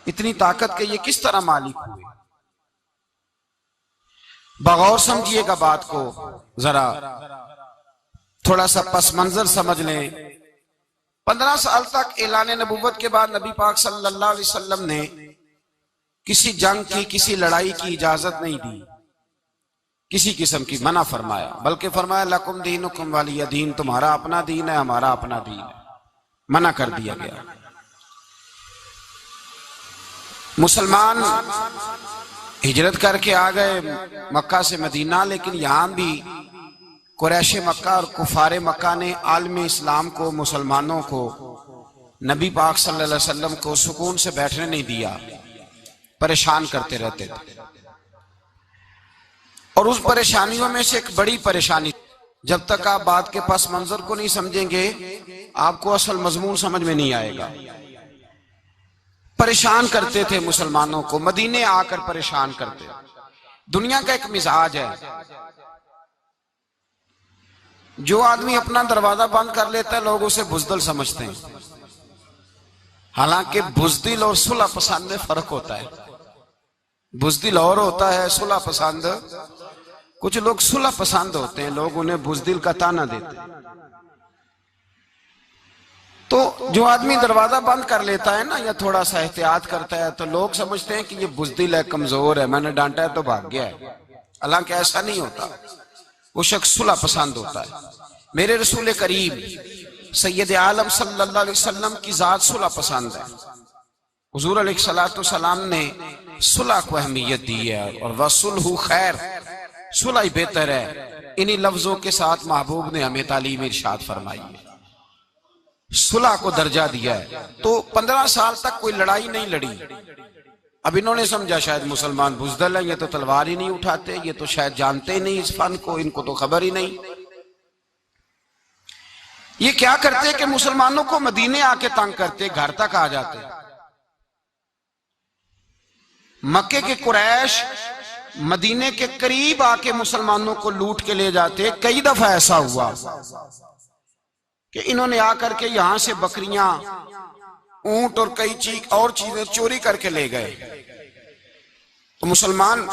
इतनी ताकत के ये किस तरह मालिक हुए? बगौर समझिएगा बात को, जरा थोड़ा सा पस मंजर समझ लें। 15 साल तक ऐलान नबूवत के बाद नबी पाक सल्लल्लाहु अलैहि वसल्लम ने किसी जंग की, किसी लड़ाई की इजाजत नहीं दी, किसी किस्म की मना फरमाया, बल्कि फरमाया लकुम दीनुकुम वलिय दीन, तुम्हारा अपना दीन है, हमारा अपना दीन है। मना कर दिया गया। मुसलमान हिजरत करके आ गए मक्का से मदीना, लेकिन यहां भी कुरैश मक्का और कुफारे मक्का ने आलम इस्लाम को, मुसलमानों को, नबी पाक सल्लल्लाहु अलैहि वसल्लम को सुकून से बैठने नहीं दिया, परेशान करते रहते थे। और उस परेशानियों में से एक बड़ी परेशानी, जब तक आप बात के पस मंजर को नहीं समझेंगे आपको असल मजमून समझ में नहीं आएगा। परेशान करते थे मुसलमानों को, मदीने आकर परेशान करते। दुनिया का एक मिजाज है, जो आदमी अपना दरवाजा बंद कर लेता है लोग उसे बुज़दिल समझते हैं। हालांकि बुज़दिल और सुलह पसंद में फर्क होता है। बुज़दिल और होता है, सुलह पसंद। कुछ लोग सुलह पसंद होते हैं, लोग उन्हें बुज़दिल का ताना देते हैं। तो जो आदमी दरवाजा बंद कर लेता है ना, या थोड़ा सा एहतियात करता है, तो लोग समझते हैं कि ये बुज़दिल है, कमजोर है, मैंने डांटा है तो भाग गया है। हालांकि ऐसा नहीं होता, वो शख्स सुलह पसंद होता है। मेरे रसूल करीम सैयद आलम सल्लल्लाहु अलैहि वसल्लम की जात सुलह पसंद है। हुजूर अलैहिस्सलातु वस्सलाम ने सुलह को अहमियत दी है, और वसुलहु खैर, सुलह ही बेहतर है। इन्हीं लफ्जों के साथ महबूब ने हमें तालीम इरशाद फरमाई है, सुलह को दर्जा दिया है। तो 15 साल तक कोई लड़ाई नहीं लड़ी। अब इन्होंने समझा शायद मुसलमान बुज़दिल है, ये तो तलवार ही नहीं उठाते, ये तो शायद जानते ही नहीं इस फन को, इनको तो खबर ही नहीं। ये क्या करते कि मुसलमानों को मदीने आके तंग करते, घर तक आ जाते। मक्के के कुरैश मदीने के करीब आके मुसलमानों को लूट के ले जाते। कई दफा ऐसा हुआ कि इन्होंने आकर के यहां से बकरियां, ऊंट और कई और चीजें चोरी करके ले गए। तो मुसलमान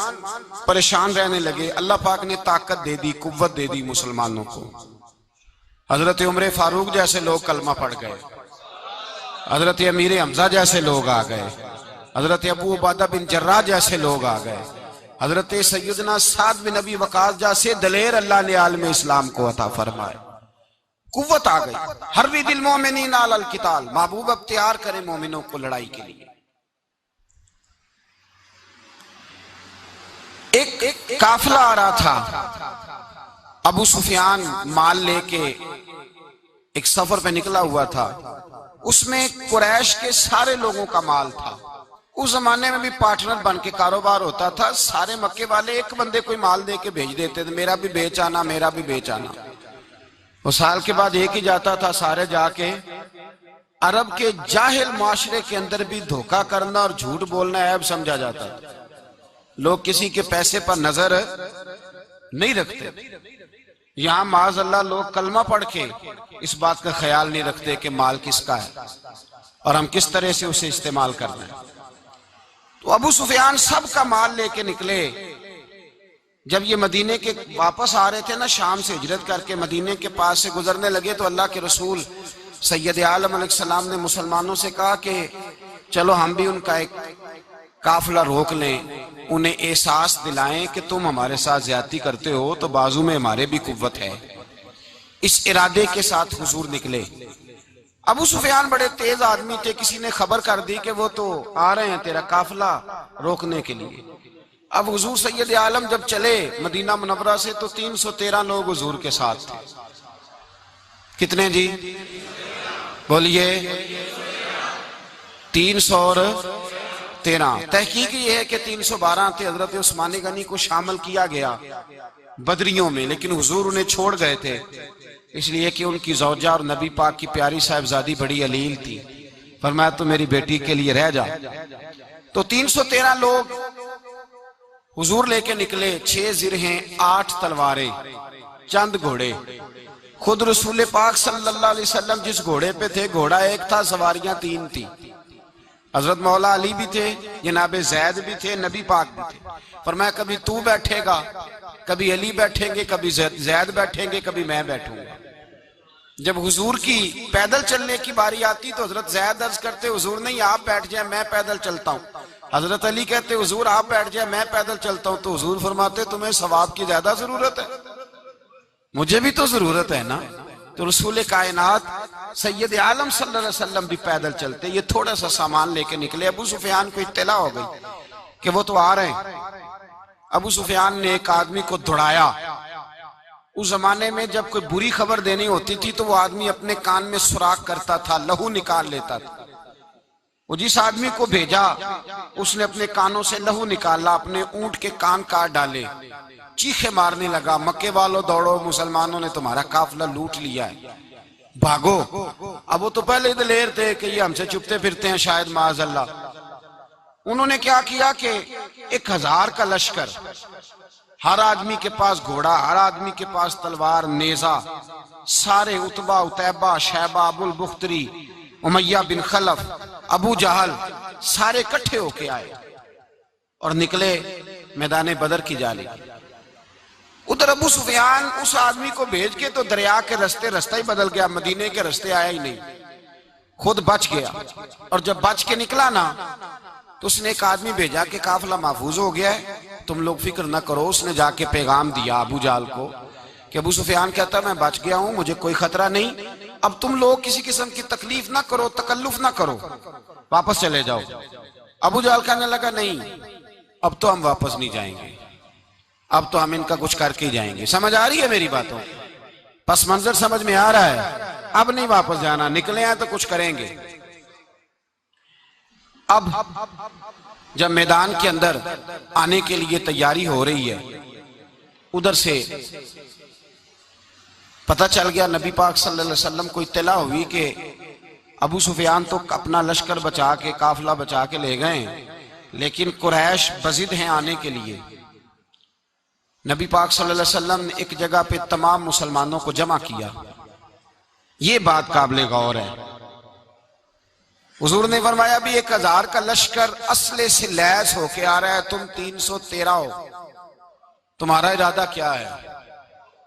परेशान रहने लगे। अल्लाह पाक ने ताकत दे दी, कुव्वत दे दी मुसलमानों को। हजरत उमर फारूक जैसे लोग कलमा पढ़ गए, हजरत अमीर हमजा जैसे लोग आ गए, हजरत अबू उबादा बिन जर्राह जैसे लोग आ गए, हजरत सैयदना साद बिन नबी वकास जैसे दलेर अल्लाह ने आलम इस्लाम को अता फरमाए। कुव्वत आ गई। हर दिल मोमिनीन अलल किताल, महबूब अब तैयार करे मोमिनों को लड़ाई के लिए। एक काफिला आ रहा था। अबू सुफियान माल लेके एक सफर पे निकला हुआ था। उसमें कुरैश के सारे लोगों का माल था। उस जमाने में भी पार्टनर बन के कारोबार होता था। सारे मक्के वाले एक बंदे कोई माल दे के भेज देते थे, मेरा भी बेच आना, मेरा भी बेच आना। वो साल के बाद एक ही जाता था। सारे जाके अरब के जाहिल माशरे के अंदर भी धोखा करना और झूठ बोलना ऐब समझा जाता था। लोग किसी के पैसे पर नजर नहीं रखते। यहां माज़अल्लाह लोग कलमा पढ़ के इस बात का ख्याल नहीं रखते कि माल किसका है और हम किस तरह से उसे इस्तेमाल करना है। तो अबू सुफियान सबका माल लेके निकले। जब ये मदीने के वापस आ रहे थे ना, शाम से हिजरत करके मदीने के पास से गुजरने लगे, तो अल्लाह के रसूल सैयद आलम अलैहिस्सलाम ने मुसलमानों से कहा कि चलो हम भी उनका एक काफिला रोक लें, उन्हें एहसास दिलाएं कि तुम हमारे साथ ज्यादती करते हो तो बाजू में हमारे भी कुव्वत है। इस इरादे के साथ हुजूर निकले। अबू सुफियान बड़े तेज आदमी थे। किसी ने खबर कर दी कि वो तो आ रहे हैं तेरा काफिला रोकने के लिए। अब हुजूर सैयद आलम जब चले मदीना मुनव्वरा से, तो 313 लोग हुजूर के साथ थे। कितने जी? बोलिए। 313। तहकीक ये है कि 312 थे। हजरत उस्मान गनी को शामिल किया गया बदरियों में, लेकिन हुजूर उन्हें छोड़ गए थे, इसलिए कि उनकी ज़ौजा और नबी पाक की प्यारी साहिबजादी बड़ी अलील थी। फरमाया तो मेरी बेटी के लिए रह जा। तो 313 लोग हुजूर लेके निकले। 6 जिरहें, 8 तलवारें, चंद घोड़े। खुद रसूल पाक सल्लल्लाहु अलैहि वसल्लम जिस घोड़े पे थे, घोड़ा एक था, सवारियां 3 थी। हजरत मौला अली भी थे, जनाब जैद भी थे, नबी पाक भी थे। फरमाया कभी तू बैठेगा, कभी अली बैठेंगे, कभी जैद बैठेंगे, कभी मैं बैठूंगा। जब हुजूर की पैदल चलने की बारी आती तो हजरत जैद अर्ज करते हुजूर नहीं आप बैठ जाए मैं पैदल चलता हूँ। हजरत अली कहते हुजूर आप बैठ जाए मैं पैदल चलता हूँ। तो हुजूर फरमाते तुम्हें सवाब की ज्यादा जरूरत है, मुझे भी तो जरूरत है ना। तो रसूल कायनात सैयद आलम सल्लल्लाहु अलैहि वसल्लम भी पैदल चलते। ये थोड़ा सा सामान लेके निकले, अबू सुफियान को इत्तला हो गई कि वो तो आ रहे हैं। अबू सुफियान ने एक आदमी को दौड़ाया। उस जमाने में जब कोई बुरी खबर देनी होती थी तो वो आदमी अपने कान में सुराख करता था, लहू निकाल लेता था। वो जिस आदमी को भेजा उसने अपने कानों से लहू निकाला, अपने ऊंट के कान काट डाले, चीखे मारने लगा, मक्के वालों दौड़ो, मुसलमानों ने तुम्हारा काफिला लूट लिया है, भागो। अब वो तो पहले दिलेर थे कि ये हमसे छुपते फिरते हैं शायद माज़अल्लाह। उन्होंने क्या किया कि 1000 का लश्कर, हर आदमी के पास घोड़ा, हर आदमी के पास तलवार, नेजा, सारे उतबा, उतैबा, शैबा, अबुल बुख्तरी, उमैया बिन खलफ, अबू जहल, सारे इकट्ठे होके आए और निकले मैदान बदर की जानिब। उधर अबू सुफियान उस आदमी को भेज के तो दरिया के रास्ता ही बदल गया, मदीने के रास्ते आया ही नहीं, खुद बच गया। और जब बच के निकला ना तो उसने एक आदमी भेजा कि काफिला महफूज हो गया है, तुम लोग फिक्र ना करो। उसने जाके पैगाम दिया अबू जाल को कि अबू सुफियान कहता मैं बच गया हूं, मुझे कोई खतरा नहीं, अब तुम लोग किसी किस्म की तकलीफ ना करो, तकल्लुफ ना करो, वापस चले जाओ। अबू जाल कहने लगा नहीं अब तो हम वापस नहीं जाएंगे, अब तो हम इनका कुछ करके ही जाएंगे। समझ आ रही है मेरी बातों? पस मंजर समझ में आ रहा है? अब नहीं वापस जाना, निकले हैं तो कुछ करेंगे। अब जब मैदान के अंदर आने के लिए तैयारी हो रही है, उधर से पता चल गया, नबी पाक सल्लल्लाहु अलैहि वसल्लम को इत्तला हुई कि अबू सुफियान तो अपना लश्कर बचा के, काफिला बचा के ले गए, लेकिन कुरैश बजिद हैं आने के लिए। नबी पाक सल्लल्लाहु अलैहि वसल्लम ने एक जगह पे तमाम मुसलमानों को जमा किया। ये बात काबिल गौर है। हुजूर ने फरमाया भी 1000 का लश्कर असले से लैस होके आ रहा है, तुम 313 हो, तुम्हारा इरादा क्या है?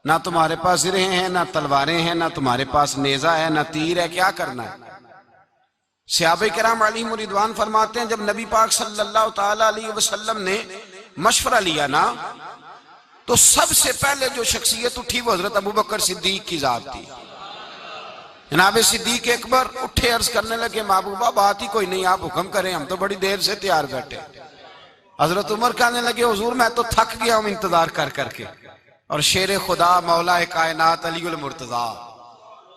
ना तुम्हारे पास सिरे हैं, ना तलवारें हैं, ना तुम्हारे पास नेजा है, ना तीर है, क्या करना है? सहाबा किराम अलैहिम रिदवान फरमाते हैं जब नबी पाक सल्लल्लाहु ताला अलैहि वसल्लम ने मशवरा लिया ना तो सबसे पहले जो शख्सियत उठी वो हजरत अबू बकर सिद्दीक की जात थी। जनाब सिद्दीक अकबर उठे, अर्ज करने लगे महबूबा बात ही कोई नहीं, आप हुक्म करें, हम तो बड़ी देर से तैयार बैठे। हजरत उमर कहने लगे हुजूर मैं तो थक गया हूं इंतजार कर करके। और शेर खुदा मौला कायनात अली मुर्तजा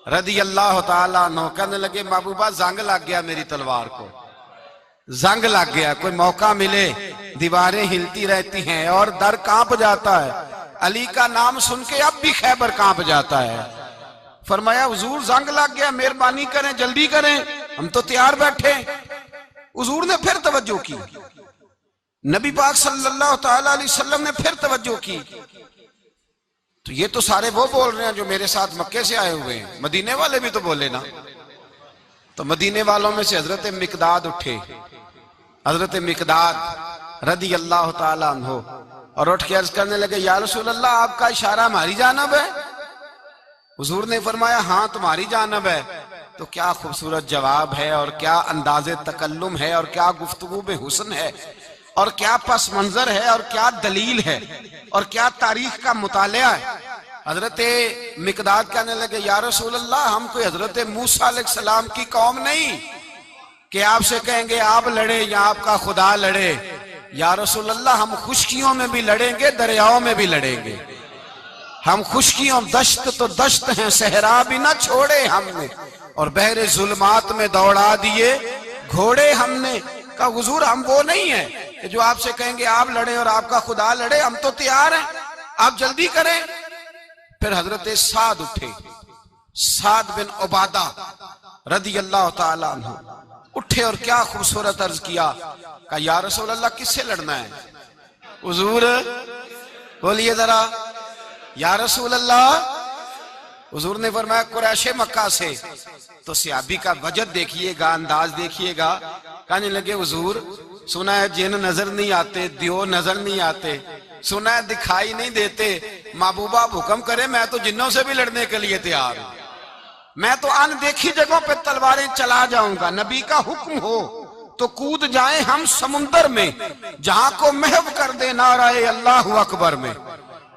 रदी अल्लाह ताला अन्हु कहने लगे महबूबा जंग लग गया, मेरी तलवार को जंग लग गया, कोई मौका मिले दीवारें हिलती रहती हैं और दर कांप जाता है। अली का नाम सुन के अब भी खैबर कांप जाता है। फरमाया हुजूर जंग लग गया, मेहरबानी करें, जल्दी करें, हम तो तैयार बैठे। हुजूर ने फिर तवज्जो की, नबी पाक सल्लल्लाहु ताला अलैहि वसल्लम ने फिर तवज्जो की। तो ये तो सारे वो बोल रहे हैं जो मेरे साथ मक्के से आए हुए हैं, मदीने वाले भी तो बोले ना। तो मदीने वालों में से हजरत मिकदाद उठे, हजरत मिकदाद रदी अल्लाह ताला अन्हु, और उठ के अर्ज करने लगे या रसूल अल्लाह आपका इशारा हमारी जानब है? हुजूर ने फरमाया हाँ तुम्हारी जानब है। तो क्या खूबसूरत जवाब है और क्या अंदाजे तकल्लुम है और क्या गुफ्तगू में हुस्न है और क्या पस मंजर है और क्या दलील है और क्या तारीख का मुतालिया है। हजरत मिकदाद कहने लगे या रसूल अल्लाह हम कोई हजरत मूसा अलैहिस्सलाम की कौम नहीं कि आपसे कहेंगे आप लड़े या आपका खुदा लड़े। या रसूल अल्लाह हम खुशकियों में भी लड़ेंगे, दरियाओं में भी लड़ेंगे। हम खुशकियों दश्त तो दश्त हैं, सहरा भी ना छोड़े हमने, और बहरे जुल्मात में दौड़ा दिए घोड़े हमने। का हुजूर हम वो नहीं है कि जो आपसे कहेंगे आप लड़े और आपका खुदा लड़े, हम तो तैयार हैं, आप जल्दी करें। फिर हजरत साद उठे, साद बिन उबादा रदी अल्लाह ताला अन्हु उठे और क्या खूबसूरत अर्ज किया, कहा या रसूल अल्लाह किससे लड़ना है? हुजूर बोलिए जरा या रसूल अल्लाह हुजूर ने फरमाया कुरैशे मक्का से। तो सहाबी का वजद देखिएगा, अंदाज देखिएगा। कहने लगे हुजूर सुना है जिन नजर नहीं आते, दियो नजर नहीं आते, सुना है दिखाई नहीं देते। महबूबा हुक्म करे मैं तो जिन्नों से भी लड़ने के लिए तैयार हूं, मैं तो अनदेखी जगहों पे तलवारें चला जाऊंगा। नबी का हुक्म हो तो कूद जाए हम समुंदर में, जहां को महव कर दे नाराए अल्लाहु अकबर में।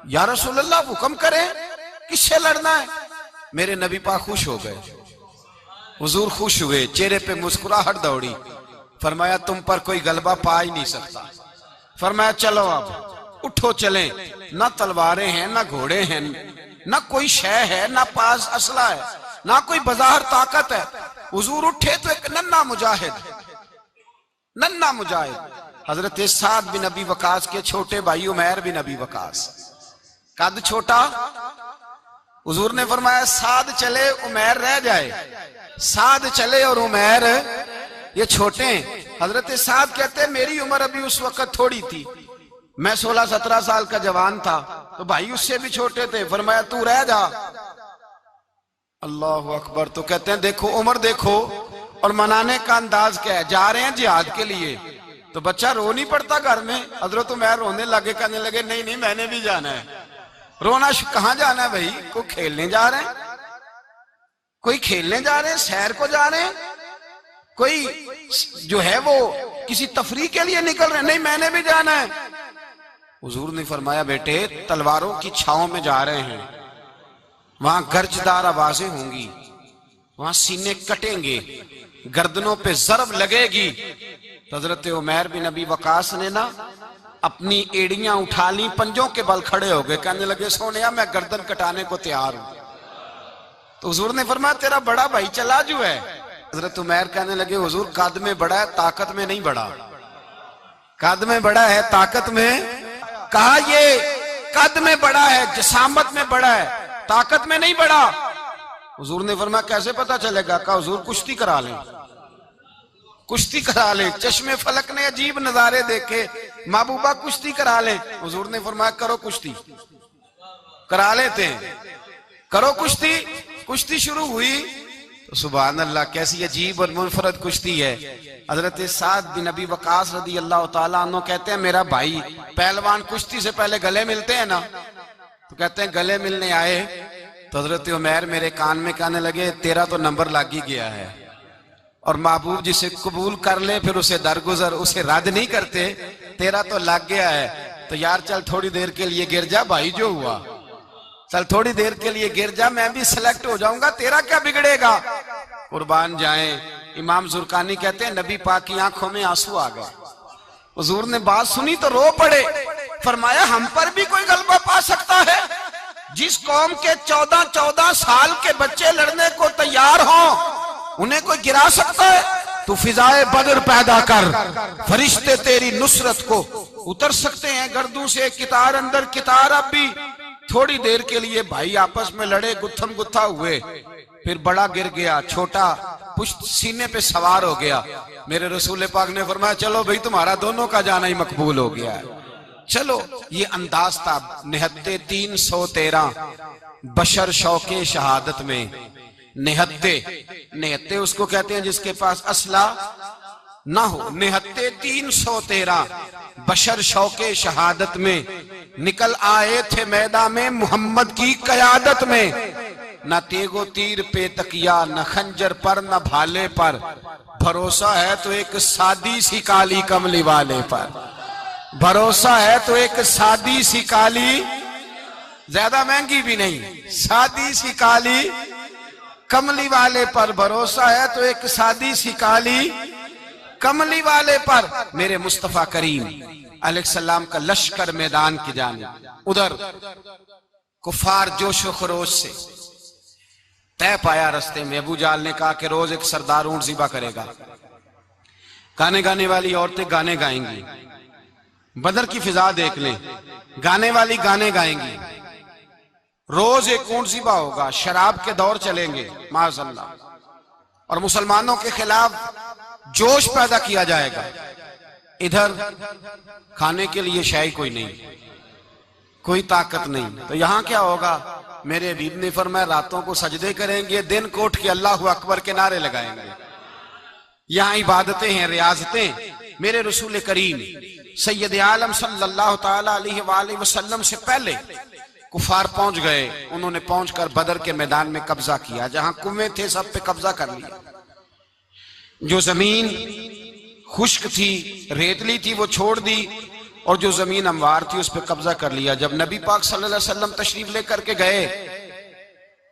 या रसूल अल्लाह हुक्म करे किससे लड़ना है? मेरे नबी पाक खुश हो गए, हुजूर खुश हुए, चेहरे पे मुस्कुराहट दौड़ी। फरमाया तुम पर कोई गलबा पा ही नहीं सकता। फरमाया चलो अब उठो चलें। ना तलवारें हैं, ना घोड़े हैं, ना कोई शय है, ना पास असला है, ना कोई बाजार ताकत है। हुजूर उठे तो एक नन्ना मुजाहिद हजरत साद बिन नबी वकास के छोटे भाई उमैर बिन नबी वकास, कद छोटा। हुजूर ने फरमाया साद चले उमैर रह जाए, साद चले और उमैर ये छोटे। हजरत साद कहते हैं मेरी उम्र अभी उस वक्त थोड़ी थी, मैं 16-17 साल का जवान था, तो भाई उससे भी छोटे थे। फरमाया तू रह जा। अल्लाह अकबर। तो कहते हैं देखो उम्र देखो और मनाने का अंदाज क्या है। जा रहे हैं जिहाद के लिए, तो बच्चा रो नहीं पड़ता घर में। हजरत उमैर रोने लगे, कहने लगे नहीं नहीं मैंने भी जाना है। रोना कहां जाना है भाई? कोई खेलने जा रहे हैं, कोई खेलने जा रहे हैं, सैर को जा रहे हैं, कोई जो है वो किसी तफरीह के लिए निकल रहे हैं। नहीं मैंने भी जाना है। हुजूर ने फरमाया बेटे तलवारों की छाओं में जा रहे हैं, वहां गर्जदार आवाजें होंगी, वहां सीने कटेंगे, गर्दनों पे जरब लगेगी। तो हजरत उमैर बिन नबी वकास ने ना अपनी एड़ियां उठा ली, पंजों के बल खड़े हो गए, कहने लगे सोनिया मैं गर्दन कटाने को तैयार हूं। तो हुजूर ने फरमाया तेरा बड़ा भाई चला जो है। हजरत उमैर कहने लगे हुजूर कद में बड़ा है, ताकत में नहीं बड़ा। कद में बड़ा है, ताकत में। कहा ये कद में बड़ा है, जसामत में बड़ा है, ताकत में नहीं बड़ा। हुजूर ने फरमाया कैसे पता चलेगा? कहा हुजूर कुश्ती करा लें, कुश्ती करा लें। चश्मे फलक ने अजीब नजारे देखे, महबूबा कुश्ती करा लें। हुजूर ने फरमाया करो कुश्ती, करा लेते हैं, करो कुश्ती। कुश्ती शुरू हुई तो सुभान अल्लाह कैसी अजीब और मुनफरद कुश्ती है। हजरत साद बिन नबी वकास रदी अल्लाह तआला अन्हु कहते हैं मेरा भाई पहलवान कुश्ती से पहले गले मिलते हैं ना, तो कहते हैं गले मिलने आए तो हजरत उमैर मेरे कान में कहने लगे तेरा तो नंबर लग ही गया है, और महबूब जिसे कबूल कर ले फिर उसे दरगुजर उसे रद्द नहीं करते, तेरा तो लग गया है। तो यार चल थोड़ी देर के लिए गिर जा भाई, जो हुआ चल थोड़ी देर के लिए गिर जा, मैं भी सिलेक्ट हो जाऊंगा, तेरा क्या बिगड़ेगा। कुर्बान जाए। इमाम जुरकानी कहते हैं नबी पाक की आंखों में आंसू आ गए। हुजूर ने बात सुनी तो रो पड़े। फरमाया हम पर भी कोई गलबा पा सकता है? जिस कौम के 14-14 साल के बच्चे लड़ने को तैयार हों उन्हें कोई गिरा सकता है? तू फिजाए बदर पैदा कर, फरिश्ते तेरी नुसरत को उतर सकते हैं गर्दों से कितार अंदर कितार। अब भी थोड़ी देर के लिए भाई आपस में लड़े, गुत्थम गुत्था हुए, फिर बड़ा गिर गया, छोटा पुश्त सीने पे सवार हो गया। मेरे रसूल पाक ने फरमाया चलो भाई तुम्हारा दोनों का जाना ही मकबूल हो गया है, चलो। ये अंदाज था। निहत्ते 313 बशर शौके शहादत में। निहत्ते उसको कहते हैं जिसके पास असला ना हो। निहत्ते 313 बशर शौके शहादत में निकल आए थे मैदान में मोहम्मद की कयादत में। न तेगो तीर पे तकिया, न खंजर पर, न भाले पर, भरोसा है तो एक सादी सी काली कमली वाले पर। भरोसा है तो एक सादी सी काली, ज्यादा महंगी भी नहीं, सादी सी काली कमली वाले पर। भरोसा है तो एक सादी सी काली कमली वाले पर। मेरे मुस्तफा करीम अलैहिस्सलाम का लश्कर मैदान की जानिब, उधर कुफार जोशो खरोश से तय पाया रास्ते में। अबू जाल ने कहा कि रोज एक सरदार ऊंट ज़िबा करेगा, गाने गाने वाली औरतें गाने गाएंगी, बदर की फिजा देख लें, गाने वाली गाने गाएंगी, रोज एक ऊंट ज़िबा होगा, शराब के दौर चलेंगे माज़अल्लाह, और मुसलमानों के खिलाफ जोश पैदा किया जाएगा। इधर खाने के लिए शायद कोई नहीं, कोई ताकत नहीं। तो यहां क्या होगा? मेरे हबीब ने फरमाया रातों को सजदे करेंगे, दिन को उठ के अल्लाह अकबर के नारे लगाएंगे। यहाँ इबादतें हैं, रियाजतें। मेरे रसूल करीम सैयद आलम सल्लल्लाहु ताला अलैहि वसल्लम से पहले कुफार पहुंच गए। उन्होंने पहुंचकर बदर के मैदान में कब्जा किया। जहां कुएं थे सब पे कब्जा कर लिया। जो जमीन खुश्क थी, रेतली थी, वो छोड़ दी, और जो जमीन हमवार थी उस पर कब्जा कर लिया। जब नबी पाक सल्लल्लाहु अलैहि वसल्लम तशरीफ लेकर के गए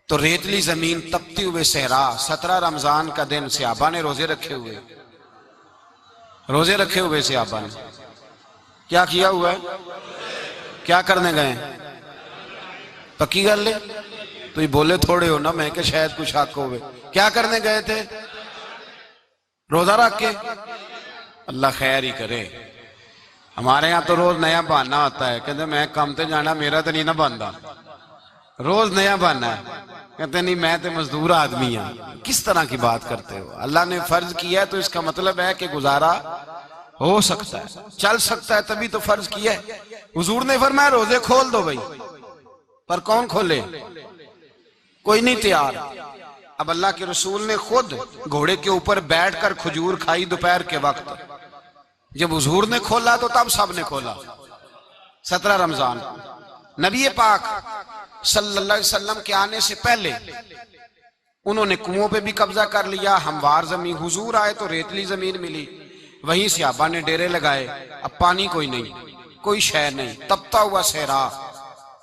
तो रेतली जमीन, तपती हुए सहरा, 17 रमजान का दिन, सहाबा ने रोजे रखे हुए, सहाबा ने क्या किया हुआ है? क्या करने गए? पक्की गल है? तो ये बोले थोड़े हो ना, मैं कि शायद कुछ हक हो। क्या करने गए थे? रोजा रख के। अल्लाह खैर ही करे। हमारे यहाँ तो रोज नया बहाना होता है, कहते मैं काम ते जाना, मेरा तो नहीं ना बनता। रोज नया बहाना है, कहते नहीं मैं तो मजदूर आदमी हूं। किस तरह की बात करते हो? अल्लाह ने फर्ज किया है तो इसका मतलब है कि गुजारा हो सकता है, चल सकता है, तभी तो फर्ज किया है। हुजूर ने फरमाया रोजे खोल दो भाई, पर कौन खोले? कोई नहीं तैयार। अब अल्लाह के रसूल ने खुद घोड़े के ऊपर बैठकर खजूर खाई दोपहर के वक्त। जब हुजूर ने खोला तो तब सब ने खोला। 17 रमजान नबी पाक सल्लल्लाहु अलैहि वसल्लम के आने से पहले उन्होंने कुओं पे भी कब्जा कर लिया, हमवार जमीन। हुजूर आए तो रेतली जमीन मिली, वहीं सहाबा ने डेरे लगाए। अब पानी कोई नहीं, कोई शय नहीं, तपता हुआ सहरा,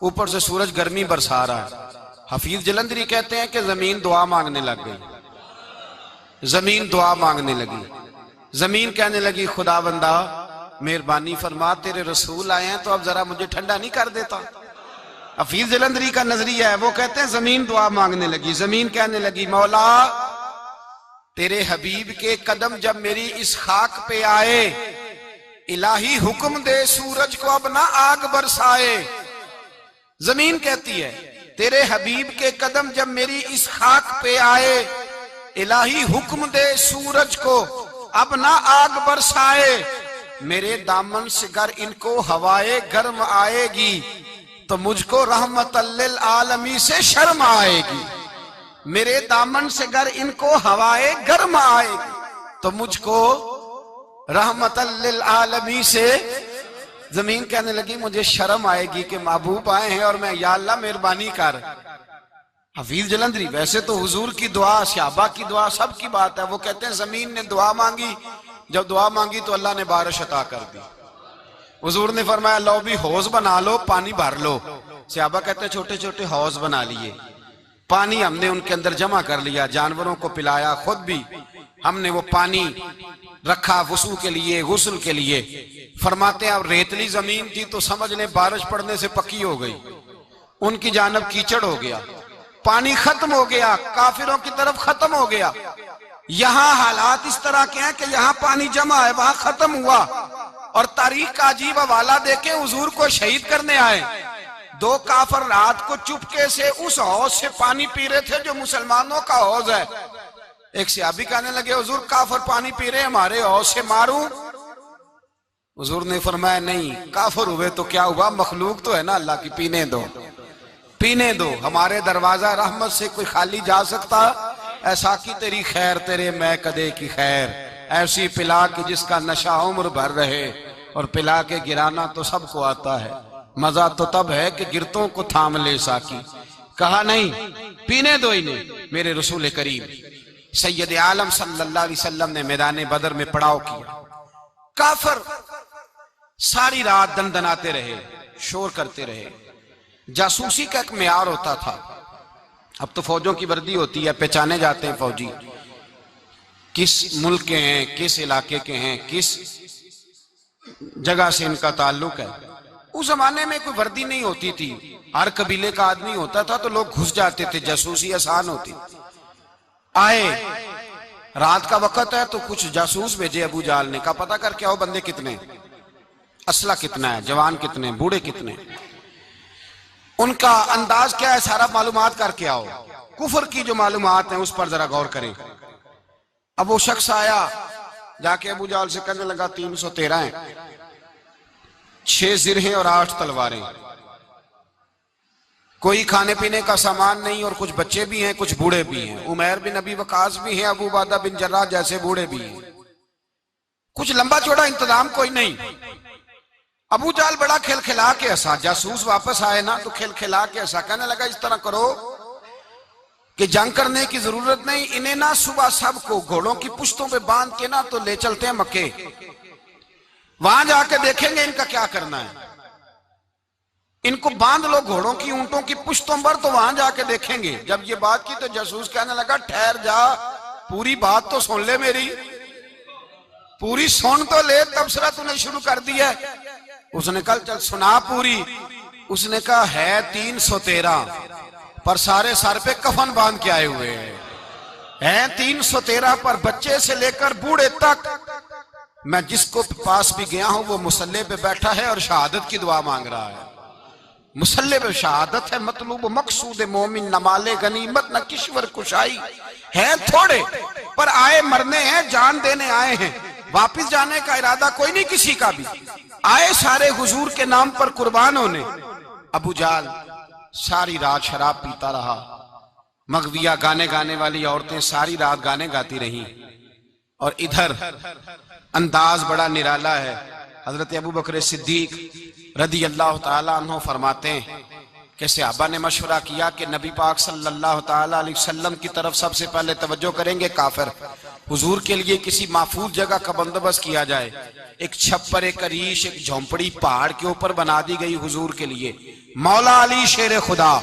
ऊपर से सूरज गर्मी बरसा रहा है। हफीज जलंधरी कहते हैं कि जमीन दुआ मांगने लग गई। जमीन दुआ मांगने लगी। जमीन कहने लगी खुदा बंदा मेहरबानी फरमा, तेरे रसूल आए हैं तो अब जरा मुझे ठंडा नहीं कर देता। हफीज जलंधरी का नजरिया है, वो कहते हैं जमीन दुआ मांगने लगी। जमीन कहने लगी मौला तेरे हबीब के कदम जब मेरी इस खाक पे आए, इलाही हुक्म दे सूरज को अब ना आग बरसाए। जमीन कहती है तेरे हबीब के कदम जब मेरी इस खाक पे आए, इलाही हुक्म दे सूरज को अब ना आग बरसाए। मेरे दामन से गर इनको हवाए गर्म आएगी तो मुझको रहमतल्लिल आलमी से शर्म आएगी। मेरे दामन से गर इनको हवाए गर्म आएगी तो मुझको रहमतल्लिल आलमी से। जमीन कहने लगी मुझे शर्म आएगी कि महबूब आए हैं और मैं, या अल्लाह मेहरबानी कर। हफीज जलंधरी वैसे तो हुजूर की दुआ, सहाबा की दुआ, सब की बात है। वो कहते हैं जमीन ने दुआ मांगी, जब दुआ मांगी तो अल्लाह ने बारिश अता कर दी। हुजूर ने फरमाया लो भी हौज बना लो, पानी भर लो। सहाबा कहते हैं छोटे छोटे हौज बना लिए, पानी हमने उनके अंदर जमा कर लिया, जानवरों को पिलाया, खुद भी हमने वो पानी रखा वुसू के लिए, गुस्ल के लिए। फरमाते हैं अब रेतली जमीन थी तो समझ लें बारिश पड़ने से पक्की हो गई, उनकी जानब कीचड़ हो गया, पानी खत्म हो गया, काफिरों की तरफ खत्म हो गया। यहाँ हालात इस तरह के हैं कि यहाँ पानी जमा है, वहां खत्म हुआ। और तारीख का अजीब हवाला देके हुजूर को शहीद करने आए। 2 काफिर रात को चुपके से उस हौज से पानी पी रहे थे जो मुसलमानों का हौज है। एक सहाबी कहने लगे हुजूर काफिर पानी पी रहे, हमारे हौज से मारूं? हुजूर ने फरमाया नहीं, काफिर हुए तो क्या हुआ, मखलूक तो है ना अल्लाह की, पीने दो, पीने दो। हमारे दरवाजा रहमत से कोई खाली जा सकता? ऐसा की तेरी खैर तेरे मैं कदे की खैर, ऐसी पिला कि जिसका नशा उम्र भर रहे, और पिला के गिराना तो सबको आता है, मजा तो तब है कि गिरतों को थाम ले साकी। कहा नहीं, पीने दो इन्हें। मेरे रसूल करीम सैयद आलम सल्लल्लाहु अलैहि वसल्लम ने मैदान बदर में पड़ाव किया। काफिर सारी रात दनदनाते रहे, शोर करते रहे। जासूसी का एक मेयार होता था। अब तो फौजों की वर्दी होती है, पहचाने जाते हैं फौजी किस मुल्क के हैं, किस इलाके के हैं, किस जगह से इनका ताल्लुक है। उस जमाने में कोई वर्दी नहीं होती थी, हर कबीले का आदमी होता था तो लोग घुस जाते थे, जासूसी आसान होती। आए रात का वक्त है तो कुछ जासूस भेजे अबू जाल ने, कहा पता करके आओ बंदे कितने, असला कितना है, जवान कितने, बूढ़े कितने, उनका अंदाज क्या है, सारा मालूमात करके आओ। कुफर की जो मालूमात है उस पर जरा गौर करें। अब वो शख्स आया, जाके अबू जाल से कहने लगा 313 हैं, 6 जिरहें और 8 तलवारें। कोई खाने पीने का सामान नहीं, और कुछ बच्चे भी हैं, कुछ बूढ़े भी हैं। उमैर बिन अबी वकास भी हैं, अबू उबादा बिन जर्राह जैसे बूढ़े भी हैं। कुछ लंबा चौड़ा इंतजाम कोई नहीं। अबू जाल बड़ा खिलखिला के हंसा। जासूस वापस आए ना तो खिलखिला के हंसा, कहने लगा इस तरह करो कि जंग करने की जरूरत नहीं, इन्हें ना सुबह सबको घोड़ों की पुश्तों पे बांध के ना तो ले चलते हैं मक्के, वहां जाके देखेंगे इनका क्या करना है। इनको बांध लो घोड़ों की, ऊंटों की पुश्तों पर, तो वहां जाके देखेंगे। जब ये बात की तो जासूस कहने लगा ठहर जा, पूरी बात तो सुन ले मेरी, पूरी सुन तो ले, तबसरा तूने शुरू कर दिया। उसने कहा चल सुना पूरी। उसने कहा है 313, पर सारे सर पे कफन बांध के आए हुए हैं 313 पर, बच्चे से लेकर बूढ़े तक। मैं जिसको पास भी गया हूं वो मुसल्ले पे बैठा है और शहादत की दुआ मांग रहा है। मुसल्ले पे शहादत है, मतलूब मकसूद मोमिन, न माले गनीमत न किश्वर कुशाई है। थोड़े पर आए मरने हैं, जान देने आए हैं, वापिस जाने का इरादा कोई नहीं किसी का भी। आए सारे हुजूर के नाम पर कुर्बान होने। अबू जाल सारी रात शराब पीता रहा। मगविया गाने गाने वाली औरतें सारी रात गाने गाती रहीं। और इधर अंदाज बड़ा निराला है। हजरत अबू बकर सिद्दीक रदी अल्लाह ताला अन्हु फरमाते हैं कि सहाबा ने मशवरा किया कि नबी पाक सल्लल्लाहु ताला अलैहि वसल्लम की तरफ सबसे पहले तवज्जो करेंगे काफिर। हुजूर के लिए किसी महफूज जगह का बंदोबस्त किया जाए। एक छप्पर, एक अरीश, एक झोंपड़ी पहाड़ के ऊपर बना दी गई हुजूर के लिए। मौला अली शेर खुदा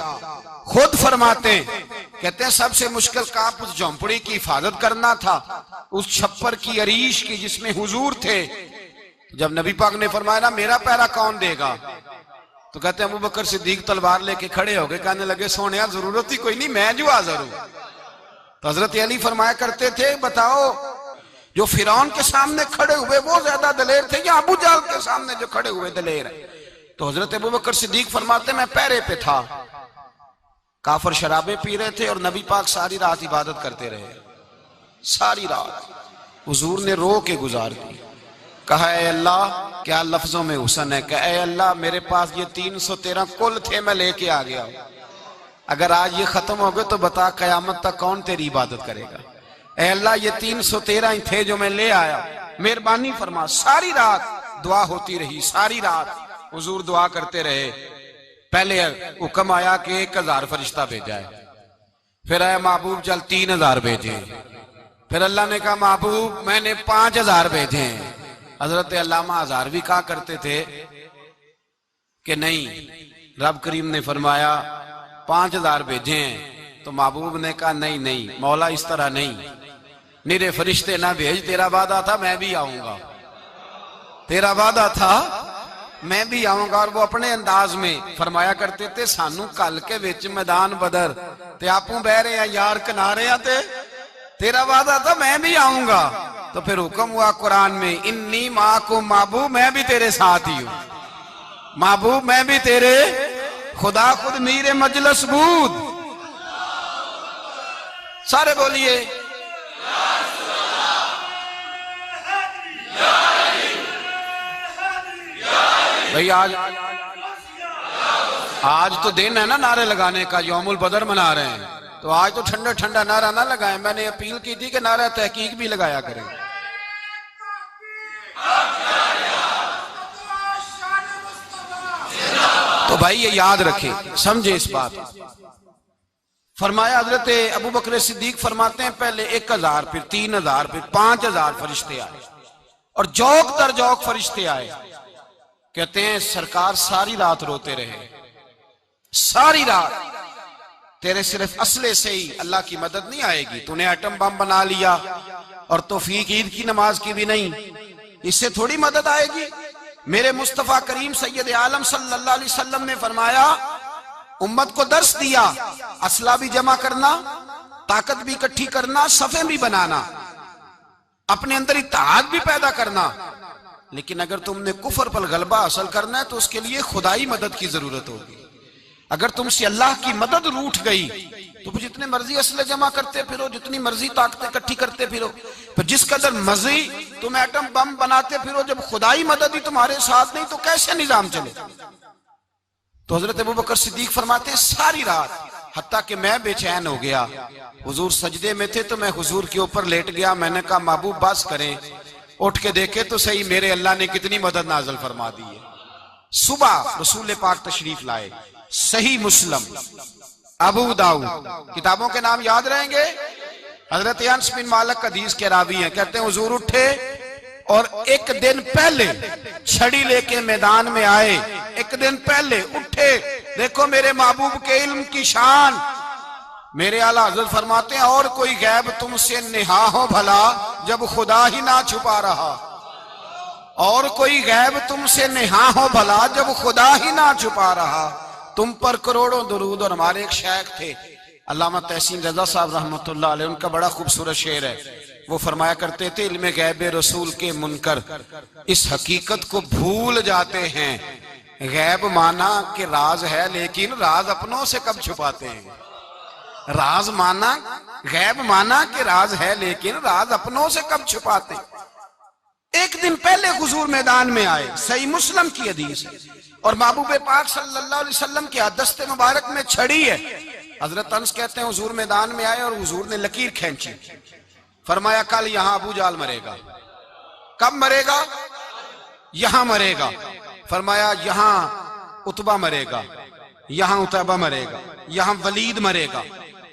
खुद फरमाते हैं, कहते हैं सबसे मुश्किल काम उस झोंपड़ी की हिफाजत करना था, उस छप्पर की, अरीश की, जिसमें हुजूर थे। जब नबी पाक ने फरमाया ना मेरा पहरा कौन देगा, तो कहते हैं अबू बकर सिद्दीक तलवार लेके खड़े हो गए, कहने लगे सोनिया जरूरत ही कोई नहीं, मैं जो हाजिर हूं। तो हजरत अली फरमाया करते थे बताओ जो फिरौन के सामने खड़े हुए वो ज्यादा दलेर थे या अबू जाल के सामने जो खड़े हुए दलेर है? तो हजरत अबू बकर सिद्दीक फरमाते मैं पहरे पे था, काफर शराबे पी रहे थे और नबी पाक सारी रात इबादत करते रहे। सारी रात हुजूर ने रो के गुजार दी। कहा ए अल्लाह, क्या लफ्जों में हुसन है, कहा ए अल्लाह मेरे पास ये 313 कुल थे, मैं लेके आ गया, अगर आज ये खत्म हो गए तो बता कयामत तक कौन तेरी इबादत करेगा। ए अल्लाह ये 313 ही थे जो मैं ले आया, मेहरबानी फरमा। सारी रात दुआ होती रही, सारी रात हुजूर दुआ करते रहे। पहले हुक्म आया कि 1000 फरिश्ता भेजा है, फिर आया महबूब चल 3000 भेजे, फिर अल्लाह ने कहा महबूब मैंने 5000 भेजे हैं। हजरत अल्लामा हजार भी कहा करते थे कि नहीं, रब करीम ने फरमाया 5000 भेजे हैं। तो महबूब ने कहा नहीं नहीं मौला इस तरह नहीं, निरे फरिश्ते ना भेज, तेरा वादा था मैं भी आऊंगा, तेरा वादा था मैं भी आऊंगा। और वो अपने अंदाज में फरमाया करते थे सानू कल के विच मैदान बदर ते आपू बह रहे हैं यार किनारे आते, तेरा वादा था मैं भी आऊंगा। तो फिर हुक्म हुआ कुरान में इन्नी माँ को महबूब मैं भी तेरे साथ ही हूं, महबूब मैं भी तेरे, खुदा खुद मीरे मजलस बूद। सारे बोलिए भाई। आज तो दिन है ना नारे लगाने का, यौमुल बदर मना रहे हैं, तो आज तो ठंडा ठंडा नारा ना लगाएं। मैंने अपील की थी कि नारा तहकीक भी लगाया करें। तो भाई ये याद रखे, समझे इस बात। फरमाया हजरत अबू बकर सिद्दीक फरमाते हैं पहले 1000, फिर 3000, फिर 5000 फरिश्ते आए और जौक दर जौक फरिश्ते आए। कहते हैं सरकार सारी रात रोते रहे, सारी रात। तेरे सिर्फ असले से ही अल्लाह की मदद नहीं आएगी, तूने एटम बम बना लिया और तौफीक ईद की नमाज की भी नहीं, इससे थोड़ी मदद आएगी। मेरे मुस्तफा करीम सैयद आलम सल्लल्लाहु अलैहि वसल्लम ने फरमाया उम्मत को दर्श दिया, असला भी जमा करना, ताकत भी इकट्ठी करना, सफे भी बनाना, अपने अंदर इत्तेहाद भी पैदा करना। लेकिन अगर तुमने कुफर पर गलबा हासिल करना है तो उसके लिए खुदाई मदद की जरूरत होगी। अगर तुमसे अल्लाह की मदद रूठ गई तो फिर जितने मर्जी असले जमा करते फिरो, जितनी मर्जी ताकतें इकट्ठी करते फिरो, फिर जिस कदर मर्जी तुम एटम बम बनाते फिरो, जब खुदाई मदद ही तुम्हारे साथ नहीं तो कैसे निजाम चले। तो हजरत अबू बकर सिद्दीक फरमाते हैं सारी रात हत्ता कि मैं बेचैन हो गया, हुजूर सजदे में थे तो मैं हुजूर के ऊपर लेट गया। मैंने कहा महबूब बस करें, उठ के देखे तो सही मेरे अल्लाह ने कितनी मदद नाज़िल फरमा दी है। सुबह रसूल पाक तशरीफ लाए। सही मुस्लिम, अबू दाऊद, किताबों के नाम याद रहेंगे। हजरत अनस बिन मालिक हदीस के रावी हैं, कहते हैं हुजूर उठे और एक दिन पहले छड़ी लेके मैदान में आए। एक दिन पहले उठे, देखो मेरे महबूब के इल्म की शान। मेरे आला हजरत फरमाते हैं और कोई गैब तुमसे निहा हो भला जब खुदा ही ना छुपा रहा। और कोई गैब तुमसे निहा हो भला जब खुदा ही ना छुपा रहा। तुम पर करोड़ों दुरूद। और हमारे एक शेख थे अल्लामा तहसीन रजा साहब रहमतुल्लाह अलैह, उनका बड़ा खूबसूरत शेर है। वो फरमाया करते थे इल्मे गैब रसूल के मुनकर इस हकीकत को भूल जाते हैं, गैब माना कि राज है लेकिन राज अपनों से कब छुपाते हैं। राज माना, गैब माना कि राज है लेकिन राज अपनों से कब छुपाते हैं। एक दिन पहले हुजूर मैदान में आए, सही मुस्लिम की हदीस है। और महबूब पाक सल्लल्लाहु अलैहि वसल्लम के दस्ते मुबारक में छड़ी है। हजरत अनस कहते हैं हुजूर मैदान में आए और हुजूर ने लकीर खींची। फरमाया कल यहां अबू जाल मरेगा। कब मरेगा? यहां मरेगा। फरमाया यहां उतबा मरेगा, यहां उतबा मरेगा, यहां वलीद मरेगा।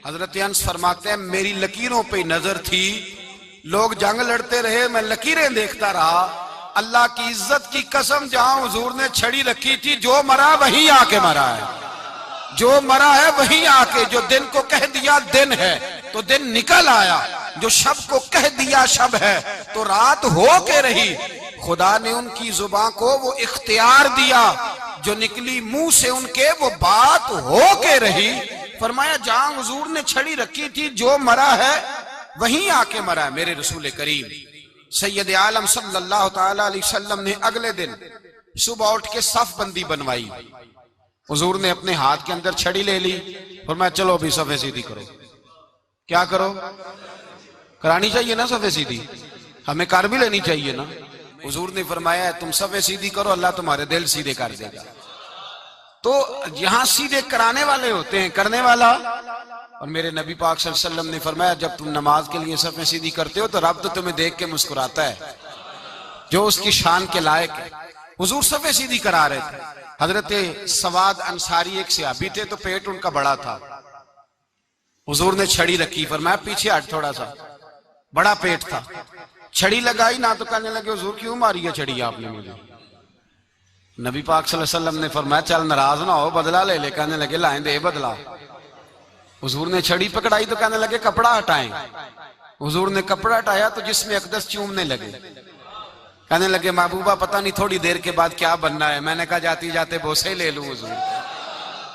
हजरत अनस फरमाते हैं मेरी लकीरों पे नजर थी, लोग जंग लड़ते रहे, मैं लकीरें देखता रहा। अल्लाह की इज्जत की कसम, जहां हुजूर ने छड़ी रखी थी, जो मरा वही आके मरा है। जो मरा है वही आके, जो दिन को कह दिया दिन है तो दिन निकल आया, जो शब को कह दिया शब है तो रात हो के रही। खुदा ने उनकी जुबान को वो इख्तियार दिया, जो निकली मुंह से उनके वो बात हो के रही। फरमाया जहां हुजूर ने छड़ी रखी थी, जो मरा है वहीं आके मरा है। मेरे रसूल करीम सैयद आलम सल्लल्लाहु ताला अलैहि वसल्लम ने अगले दिन सुबह उठ के सफ बंदी बनवाई। हुजूर ने अपने हाथ के अंदर छड़ी ले ली, फरमाया चलो अभी सफे सीधी करो। क्या करो? करानी चाहिए ना सफे सीधी, हमें कर भी लेनी चाहिए ना। हुजूर ने फरमाया तुम सफे सीधी करो, अल्लाह तुम्हारे दिल सीधे कर देगा। तो यहां सीधे कराने वाले होते हैं, करने वाला। और मेरे नबी पाक सल्लल्लाहु अलैहि वसल्लम ने फरमाया जब तुम नमाज के लिए सफे सीधी करते हो तो रब तो तुम्हें देख के मुस्कुराता है, जो उसकी शान के लायक है। हुजूर सफे सीधी करा रहे थे। हजरत सवाद अंसारी एक सहाबी थे, तो पेट उनका बड़ा था। हुजूर ने छड़ी रखी, फरमाया पीछे हट थोड़ा सा, बड़ा पेट था। छड़ी लगाई ना तो कहने लगे हुजूर क्यों मारी है छड़ी आपने मुझे। नबी पाक सल्लल्लाहु अलैहि वसल्लम ने फरमाया चल नाराज ना हो, बदला ले ले। कहने लगे लाएं दे बदला। हुजूर ने छड़ी पकड़ाई तो कहने लगे कपड़ा हटाएं। हुजूर ने कपड़ा हटाया तो जिसमें अकदस चूमने लगे। कहने लगे महबूबा पता नहीं थोड़ी देर के बाद क्या बनना है। मैंने कहा जाती जाते बोसे ही ले लूं हुजूर,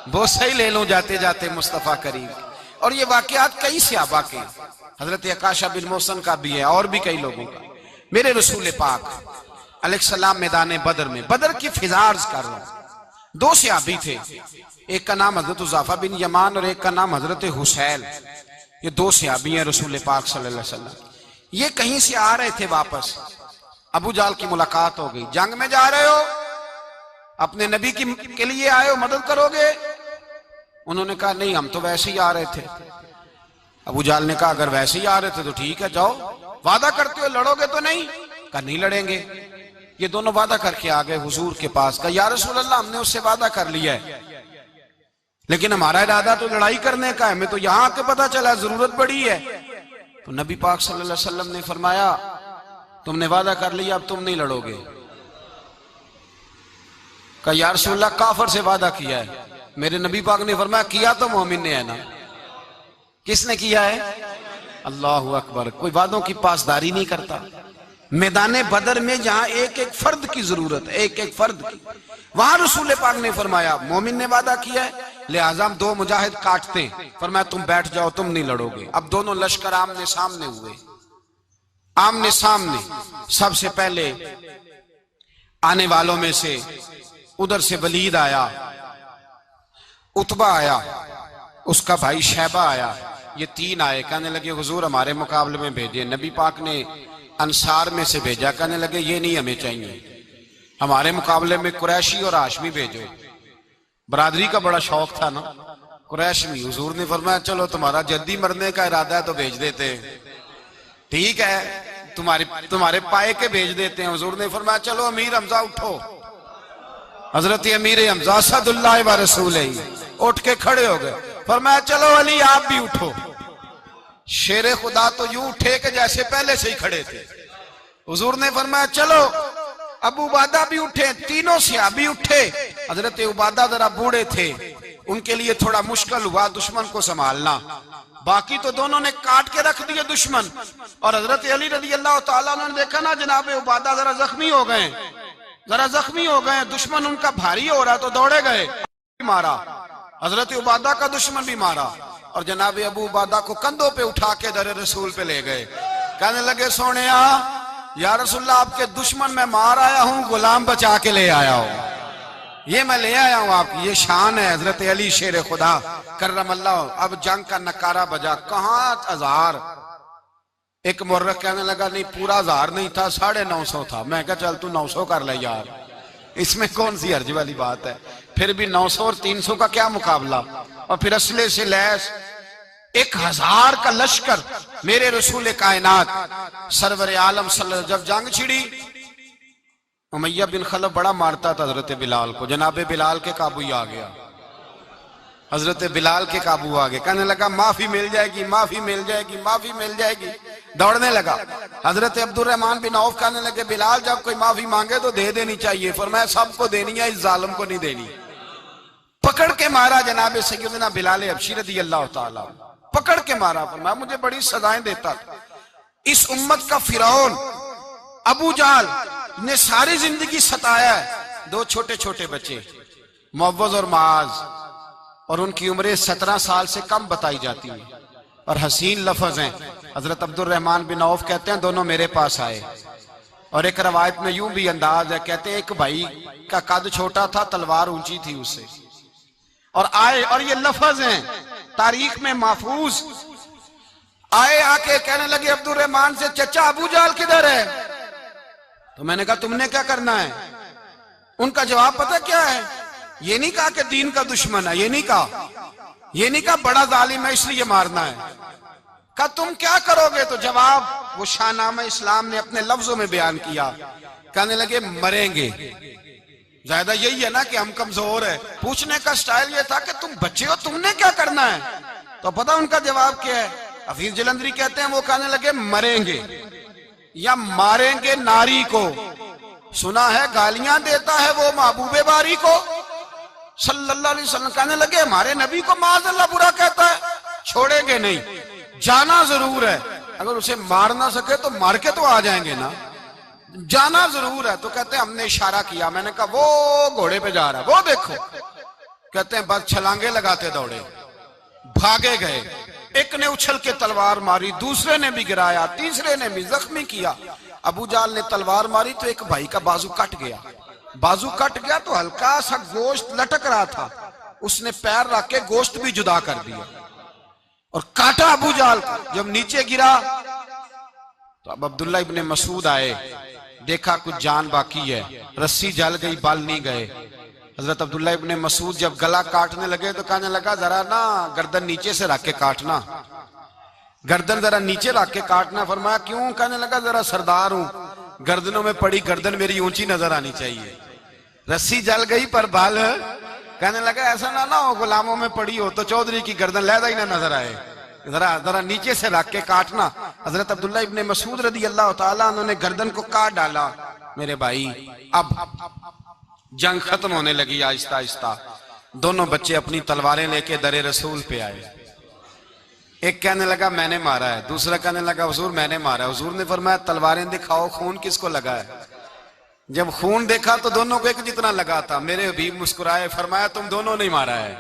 बोसे ही ले लूं जाते जाते मुस्तफा करीम। और ये वाकयात कई सहाबा के, हजरत अकाशा बिन मोहसन का भी है और भी कई लोगों का। मेरे रसूल पाक अलैहिस्सलाम मैदान बदर में, बदर की फिजार्ज कर रहा हूं। दो सहाबी थे, एक का नाम हजरत उज़ाफा बिन यमान और एक का नाम हजरत हुसैन। ये दो सहाबी हैं रसूल पाक सल्लल्लाहु अलैहि वसल्लम। ये कहीं से आ रहे थे वापस, अबू जाल की मुलाकात हो गई। जंग में जा रहे हो, अपने नबी के लिए आए हो, मदद करोगे? उन्होंने कहा नहीं हम तो वैसे ही आ रहे थे। अबू जाल ने कहा अगर वैसे ही आ रहे थे तो ठीक है जाओ, वादा करते हो लड़ोगे तो नहीं? कहा नहीं लड़ेंगे। ये दोनों वादा करके आ गए हुजूर के पास। कहा या रसूल अल्लाह हमने उससे वादा कर लिया है, लेकिन हमारा इरादा तो लड़ाई करने का है, हमें तो यहां आके पता चला जरूरत पड़ी है। तो नबी पाक सल्लल्लाहु अलैहि वसल्लम ने फरमाया तुमने वादा कर लिया, अब तुम नहीं लड़ोगे। कहा या रसूल अल्लाह काफर से वादा किया है। मेरे नबी पाक ने फरमाया किया तो मोमिन ने है ना। किसने किया है? अल्लाहु अकबर। कोई वादों की पासदारी नहीं करता। मैदान बदर में जहां एक एक फर्द की जरूरत है, एक एक फर्द की, वहां रसूल पाक ने फरमाया मोमिन ने वादा किया है, लिहाजा हम दो मुजाहिद काटते हैं। फरमाया तुम बैठ जाओ, तुम नहीं लड़ोगे। अब दोनों लश्कर आमने सामने हुए, आमने सामने। सबसे पहले आने वालों में से उधर से वलीद आया, उतबा आया, उसका भाई शैबा आया। ये तीन आए। कहने लगे हुजूर हमारे मुकाबले में भेजे। नबी पाक ने अंसार में से भेजा। कहने लगे ये नहीं हमें चाहिए, हमारे मुकाबले में कुरैशी और हाशमी भेजो। बरादरी का बड़ा शौक था ना कुरैश में। हुजूर ने फरमाया चलो तुम्हारा जल्दी मरने का इरादा है तो भेज देते हैं, ठीक है तुम्हारे पाए के भेज देते हैं। हुजूर ने फरमाया चलो अमीर हमजा उठो। हजरत अमीर हमजा असदुल्लाह व रसूल उठ के खड़े हो गए। फरमाया चलो अली आप भी उठो। शेरे खुदा तो यूं उठे कि जैसे पहले से ही खड़े थे। हुजूर ने फरमाया चलो अबू उबादा भी उठे। तीनों सहाबी उठे। हजरत उबादा जरा बूढ़े थे, उनके लिए थोड़ा मुश्किल हुआ दुश्मन को संभालना। बाकी तो दोनों ने काट के रख दिए दुश्मन। और हजरत अली रज़ी अल्लाह तआला ने देखा ना जनाब उबादा जरा जख्मी हो गए, दुश्मन उनका भारी हो रहा तो दौड़े गए, मारा। हजरत उबादा का दुश्मन भी मारा और जनाब अबू उबादा को कंधों पे उठा के दर रसूल पे ले गए। कहने लगे सोने या रसूलल्लाह आपके दुश्मन मैं मार आया हूं, गुलाम बचा के ले आया हूं, ये मैं ले आया हूं आपकी, ये शान है हजरत अली शेर खुदा करमल्लाह। अब जंग का नकारा बजा, कहां 1000। एक मुर्रख कहने लगा नहीं पूरा 1000 नहीं था, 950 था। मैं कहा चल तू 900 कर ले यार, इसमें कौन सी हर्ज वाली बात है। फिर भी 900 और 300 का क्या मुकाबला। और फिर असले से लैस 1000 का लश्कर मेरे रसूल कायनात सरवर आलम सल्लल्लाहु जब जंग छिड़ी, उमैया बिन खलफ बड़ा मारता था हजरत बिलाल को। जनाबे बिलाल के काबू ही आ गया, हजरत बिलाल के काबू आ गए। कहने लगा माफी मिल जाएगी, माफी मिल जाएगी, माफी मिल जाएगी। दौड़ने लगा। हजरत अब्दुर्रहमान बिन औफ कहने लगे बिलाल जब कोई माफी मांगे तो दे देनी चाहिए। फरमाया सबको देनी है, इस जालिम को नहीं देनी। पकड़ के मारा जनाब सैयदना बिलाल हबशी रज़ियल्लाहु ताला, पकड़ के मारा। फरमाया मुझे बड़ी सजाएं देता था। इस उम्मत का फिरौन अबू जहल ने सारी जिंदगी सताया है। 2 छोटे छोटे बच्चे मुअव्वज़ और माज, और उनकी उम्रें 17 साल से कम बताई जाती है और हसीन लफ्ज हैं। हजरत अब्दुर्रहमान बिन औफ कहते हैं दोनों मेरे पास आए और एक रवायत में यूं भी अंदाज है, कहते हैं एक भाई का कद छोटा था, तलवार ऊंची थी उससे, और आए और ये लफ्ज हैं तारीख में महफूज। आए आके कहने लगे अब्दुर्रहमान से चचा अबू जहल किधर है। तो मैंने कहा तुमने क्या करना है। उनका जवाब पता क्या है, ये नहीं कहा कि दीन का दुश्मन है, ये नहीं कहा बड़ा जालिम है इसलिए मारना है। कहा तुम क्या करोगे। तो जवाब वो शाहनामा इस्लाम ने अपने लफ्जों में बयान किया। कहने लगे मरेंगे। ज्यादा यही है ना कि हम कमजोर है। पूछने का स्टाइल ये था कि तुम बच्चे हो, तुमने क्या करना है। तो पता उनका जवाब क्या है। हफीज जलंधरी कहते हैं वो कहने लगे मरेंगे या मारेंगे नारी को। सुना है गालियां देता है वो महबूबे बारी को सल्लल्लाहु अलैहि वसल्लम। कहने लगे हमारे नबी को माज़अल्लाह बुरा कहता है, छोड़ेंगे नहीं, जाना जरूर है। अगर उसे मार ना सके तो मार के तो आ जाएंगे ना, जाना जरूर है। तो कहते हैं हमने इशारा किया, मैंने कहा वो घोड़े पे जा रहा है, वो देखो। कहते हैं बस छलांगे लगाते दौड़े, भागे गए। एक ने उछल के तलवार मारी, दूसरे ने भी गिराया, तीसरे ने भी जख्मी किया। अबू जहल ने तलवार मारी तो एक भाई का बाजू कट गया। बाजू कट गया तो हल्का सा गोश्त लटक रहा था, उसने पैर रख के गोश्त भी जुदा कर दिया और काटा अबू जहल को। जब नीचे गिरा तो अब अब्दुल्ला इब्ने मसूद आए, देखा कुछ जान बाकी है, रस्सी जल गई, बाल नहीं गए। हजरत अब्दुल्ला इब्ने मसूद जब गला काटने लगे तो कहने लगा जरा ना गर्दन नीचे से रख के काटना, गर्दन जरा नीचे रख के काटना। फरमाया क्यों। कहने लगा जरा सरदार हूं, गर्दनों में पड़ी गर्दन मेरी ऊंची नजर आनी चाहिए। रस्सी जल गई पर बाल। कहने लगा ऐसा ना हो गुलामों में पड़ी हो तो चौधरी की गर्दन लहदा ही ना नजर आए, जरा नीचे से रख के काटना। हजरत अब्दुल्ला इब्ने मसूद रज़ियल्लाहु ताला उन्होंने गर्दन को काट डाला। मेरे भाई अब जंग खत्म होने लगी आहिस्ता आहिस्ता। दोनों बच्चे अपनी तलवारें लेके दरे रसूल पे आए। एक कहने लगा मैंने मारा है, दूसरा कहने लगा हुजूर मैंने मारा है। हुजूर ने फरमाया तलवारें दिखाओ, खून किसको लगा है। जब खून देखा तो दोनों को एक जितना लगा था। मेरे हबीब मुस्कुराए, फरमाया तुम दोनों ने मारा है,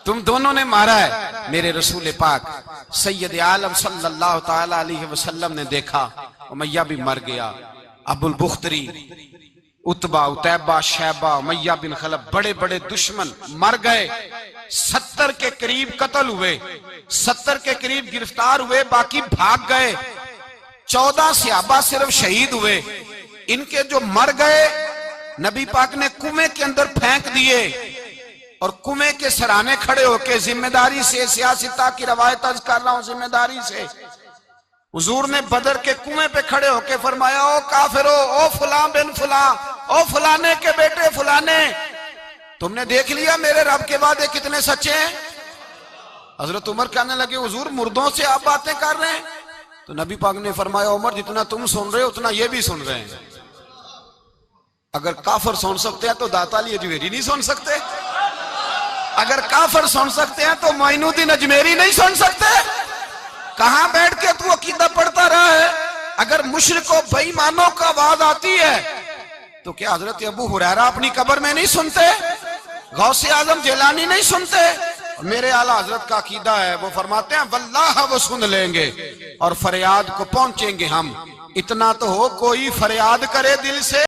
तुम दोनों ने मारा है। मेरे रसूल पाक सैयद आलम सल्लल्लाहु ताला अलैहि वसल्लम ने देखा उमैया भी मर गया। अबुल बुख्तरी, उतबा, उतैबा, शैबा, उमैया बिन खलफ बड़े बड़े दुश्मन मर गए। 70 के करीब कत्ल हुए, 70 के करीब गिरफ्तार हुए, बाकी भाग गए। 14 सहाबा सिर्फ शहीद हुए। इनके जो मर गए नबी पाक ने कुएं के अंदर फेंक दिए। और कुएं के सराहने खड़े होके जिम्मेदारी से, सियासता की रवायत अर्ज कर रहा हूं, जिम्मेदारी से हुजूर ने बदर के कुएं पे खड़े होके फरमाया, ओ काफिरो, ओ फुला बिन फुला, ओ फलाने के बेटे फलाने, तुमने देख लिया मेरे रब के वादे कितने सच्चे हैं। हजरत उमर कहने लगे, हुजूर मुर्दों से आप बातें कर रहे हैं? तो नबी पाक ने फरमाया, उमर जितना तुम सुन रहे हो उतना ये भी सुन रहे हैं। अगर काफर सुन सकते हैं तो दाता अली अजमेरी नहीं सुन सकते? अगर काफर सुन सकते हैं तो मोइनुद्दीन अजमेरी नहीं सुन सकते? कहां बैठ के तू अकीदा पढ़ता रहा है? अगर मुशरिकों बेईमानों का आवाज आती है तो क्या हजरत अबू हुरैरा अपनी कब्र में नहीं सुनते? गौसे आजम जिलानी नहीं सुनते? मेरे आला हजरत का अकीदा है, वो फरमाते हैं वल्लाह वो सुन लेंगे और फरियाद को पहुंचेंगे हम। इतना तो हो, कोई फरियाद करे दिल से।